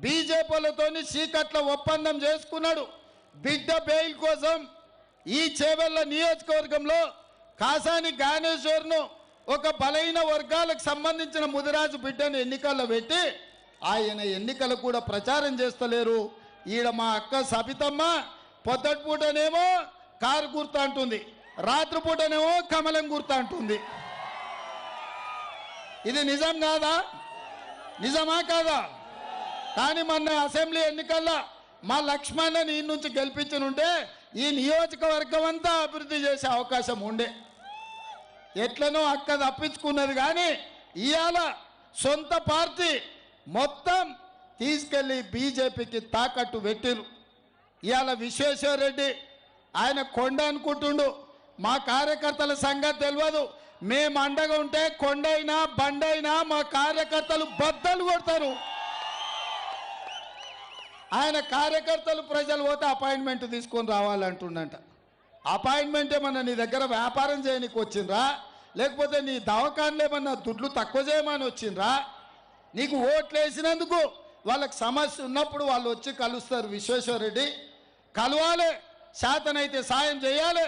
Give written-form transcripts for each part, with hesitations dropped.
బీజేపీలతోని చీకట్ల ఒప్పందం చేసుకున్నాడు. బిడ్డ బెయిల్ కోసం ఈ చేవెళ్ల నియోజకవర్గంలో కాసాని జ్ఞానేశ్వర్ను ఒక బలైన వర్గాలకు సంబంధించిన ముదిరాజు బిడ్డను ఎన్నికల్లో పెట్టి ఆయన ఎన్నికలు కూడా ప్రచారం చేస్తలేరు. ఈడ మా అక్క సబితమ్మ పొద్దటిపూటనేమో కారు గుర్తు అంటుంది, రాత్రిపూటనేమో కమలం గుర్తు అంటుంది. ఇది నిజం కాదా? నిజమా కాదా? కానీ మొన్న అసెంబ్లీ ఎన్నికల్లో మా లక్ష్మణని ఈ నుంచి గెలిపించనుంటే ఈ నియోజకవర్గం అంతా అభివృద్ధి చేసే అవకాశం ఉండే. ఎట్లనో అక్క తప్పించుకున్నది. కానీ ఇవాళ సొంత పార్టీ మొత్తం తీసుకెళ్ళి బీజేపీకి తాకట్టు పెట్టిరు. ఇవాళ విశ్వేశ్వర రెడ్డి ఆయన కొండ అనుకుంటుండు. మా కార్యకర్తల సంగతి తెలియదు. మేము అండగా ఉంటే కొండైనా బండైనా మా కార్యకర్తలు బద్దలు కొడతారు. ఆయన కార్యకర్తలు ప్రజలు పోతే అపాయింట్మెంట్ తీసుకొని రావాలంటుండంట. అపాయింట్మెంట్ ఏమన్నా నీ దగ్గర వ్యాపారం చేయడానికి వచ్చిండ్రా, లేకపోతే నీ దవాఖానలు ఏమన్నా దుడ్లు తక్కువ చేయమని వచ్చిండ్రా? నీకు ఓట్లు వేసినందుకు వాళ్ళకి సమస్య ఉన్నప్పుడు వాళ్ళు వచ్చి కలుస్తారు. విశ్వేశ్వరరెడ్డి కలవాలి, శాతనైతే సాయం చేయాలి,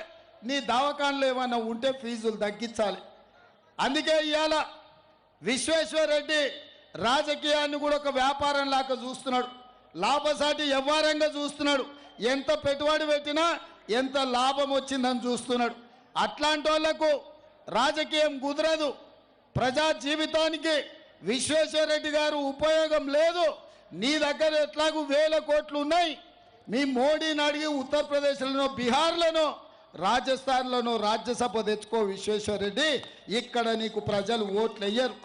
నీ దవాఖానలు ఏమన్నా ఉంటే ఫీజులు తగ్గించాలి. అందుకే ఇవాళ విశ్వేశ్వరరెడ్డి రాజకీయాన్ని కూడా ఒక వ్యాపారం లాగా చూస్తున్నాడు, లాభసాటి వ్యవహారంగా చూస్తున్నాడు. ఎంత పెట్టుబడి పెట్టినా ఎంత లాభం వచ్చిందని చూస్తున్నాడు. అట్లాంటి వాళ్లకు రాజకీయం కుదరదు. ప్రజా జీవితానికి విశ్వేశ్వరరెడ్డి గారు ఉపయోగం లేదు. నీ దగ్గర ఎట్లాగూ 1000 కోట్లు ఉన్నాయి. మీ మోడీని అడిగి ఉత్తరప్రదేశ్లోనో బీహార్లోనో రాజస్థాన్లోనో రాజ్యసభ తెచ్చుకో విశ్వేశ్వరరెడ్డి. ఇక్కడ నీకు ప్రజలు ఓట్లు వేయరు.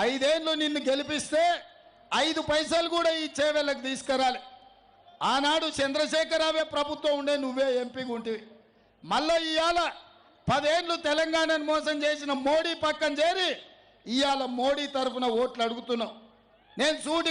5 ఏళ్ళు నిన్ను గెలిపిస్తే 5 పైసలు కూడా ఈ చేవెళ్ళకు తీసుకురాలి. ఆనాడు చంద్రశేఖరరావే ప్రభుత్వం ఉండే, నువ్వే ఎంపీగా ఉంటివి. మళ్ళీ ఇవాళ 10 ఏళ్ళు తెలంగాణను మోసం చేసిన మోడీ పక్కన చేరి ఇవాళ మోడీ తరఫున ఓట్లు అడుగుతున్నావు. నేను సూటి